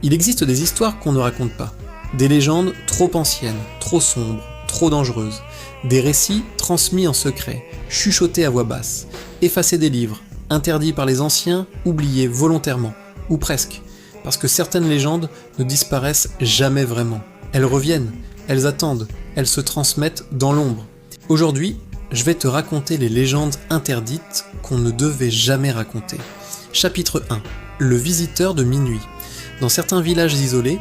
Il existe des histoires qu'on ne raconte pas, des légendes trop anciennes, trop sombres, trop dangereuses, des récits transmis en secret, chuchotés à voix basse, effacés des livres, interdits par les anciens, oubliés volontairement, ou presque, parce que certaines légendes ne disparaissent jamais vraiment. Elles reviennent, elles attendent, elles se transmettent dans l'ombre. Aujourd'hui, je vais te raconter les légendes interdites qu'on ne devait jamais raconter. Chapitre 1. Le visiteur de minuit. Dans certains villages isolés,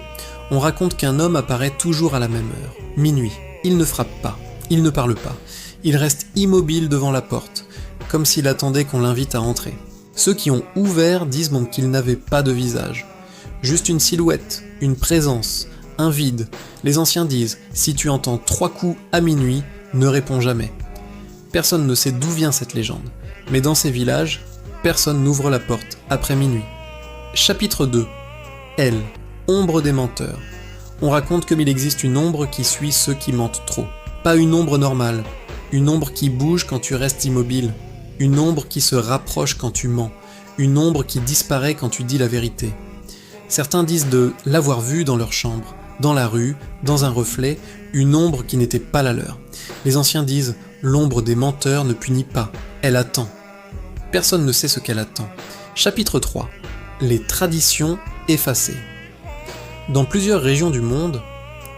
on raconte qu'un homme apparaît toujours à la même heure, minuit. Il ne frappe pas, il ne parle pas, il reste immobile devant la porte, comme s'il attendait qu'on l'invite à entrer. Ceux qui ont ouvert disent donc qu'il n'avait pas de visage. Juste une silhouette, une présence, un vide. Les anciens disent, si tu entends 3 coups à minuit, ne réponds jamais. Personne ne sait d'où vient cette légende, mais dans ces villages, personne n'ouvre la porte après minuit. Chapitre 2. Elle, ombre des menteurs. On raconte comme il existe une ombre qui suit ceux qui mentent trop. Pas une ombre normale, une ombre qui bouge quand tu restes immobile, une ombre qui se rapproche quand tu mens, une ombre qui disparaît quand tu dis la vérité. Certains disent de l'avoir vue dans leur chambre, dans la rue, dans un reflet, une ombre qui n'était pas la leur. Les anciens disent « l'ombre des menteurs ne punit pas, elle attend ». Personne ne sait ce qu'elle attend. Chapitre 3. Les traditions effacées. Dans plusieurs régions du monde,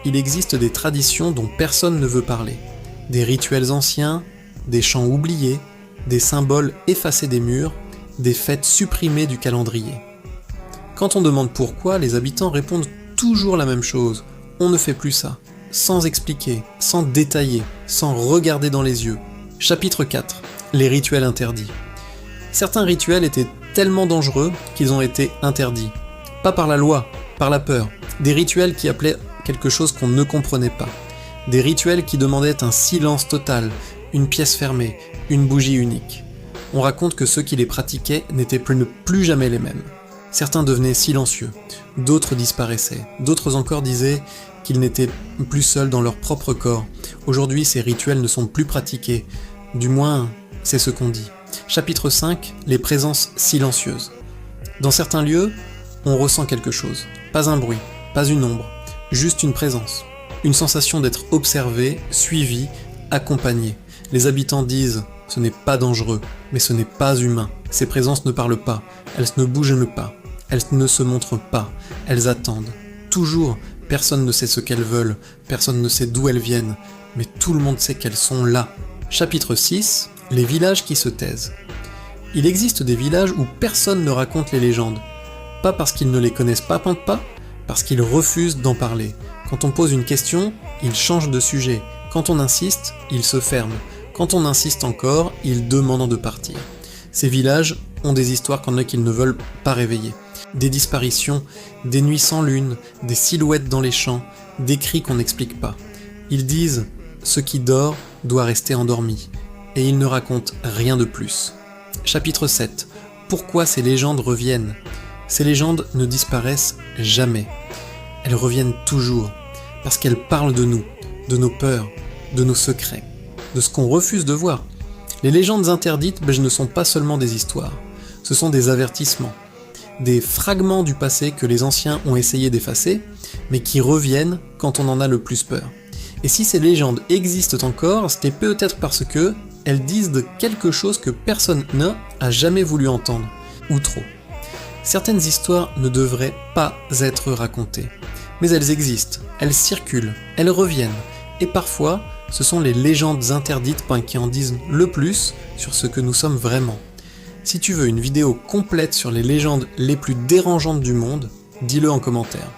il existe des traditions dont personne ne veut parler. Des rituels anciens, des chants oubliés, des symboles effacés des murs, des fêtes supprimées du calendrier. Quand on demande pourquoi, les habitants répondent toujours la même chose. On ne fait plus ça. Sans expliquer, sans détailler, sans regarder dans les yeux. Chapitre 4. Les rituels interdits. Certains rituels étaient tellement dangereux qu'ils ont été interdits. Pas par la loi, par la peur. Des rituels qui appelaient quelque chose qu'on ne comprenait pas. Des rituels qui demandaient un silence total, une pièce fermée, une bougie unique. On raconte que ceux qui les pratiquaient n'étaient plus jamais les mêmes. Certains devenaient silencieux, d'autres disparaissaient, d'autres encore disaient qu'ils n'étaient plus seuls dans leur propre corps. Aujourd'hui, ces rituels ne sont plus pratiqués, du moins, c'est ce qu'on dit. Chapitre 5. Les présences silencieuses. Dans certains lieux, on ressent quelque chose. Pas un bruit, pas une ombre, juste une présence. Une sensation d'être observé, suivi, accompagné. Les habitants disent « ce n'est pas dangereux, mais ce n'est pas humain. Ces présences ne parlent pas, elles ne bougent pas, elles ne se montrent pas, elles attendent. Toujours, personne ne sait ce qu'elles veulent, personne ne sait d'où elles viennent, mais tout le monde sait qu'elles sont là. » Chapitre 6. Les villages qui se taisent. Il existe des villages où personne ne raconte les légendes. Pas parce qu'ils ne les connaissent pas, parce qu'ils refusent d'en parler. Quand on pose une question, ils changent de sujet. Quand on insiste, ils se ferment. Quand on insiste encore, ils demandent de partir. Ces villages ont des histoires qu'on a qu'ils ne veulent pas réveiller. Des disparitions, des nuits sans lune, des silhouettes dans les champs, des cris qu'on n'explique pas. Ils disent « ce qui dort doit rester endormi » et ils ne racontent rien de plus. Chapitre 7. Pourquoi ces légendes reviennent ? Ces légendes ne disparaissent jamais. Elles reviennent toujours, parce qu'elles parlent de nous, de nos peurs, de nos secrets, de ce qu'on refuse de voir. Les légendes interdites ne sont pas seulement des histoires, ce sont des avertissements, des fragments du passé que les anciens ont essayé d'effacer, mais qui reviennent quand on en a le plus peur. Et si ces légendes existent encore, c'était peut-être parce que elles disent de quelque chose que personne n'a jamais voulu entendre, ou trop. Certaines histoires ne devraient pas être racontées, mais elles existent, elles circulent, elles reviennent, et parfois, ce sont les légendes interdites qui en disent le plus sur ce que nous sommes vraiment. Si tu veux une vidéo complète sur les légendes les plus dérangeantes du monde, dis-le en commentaire.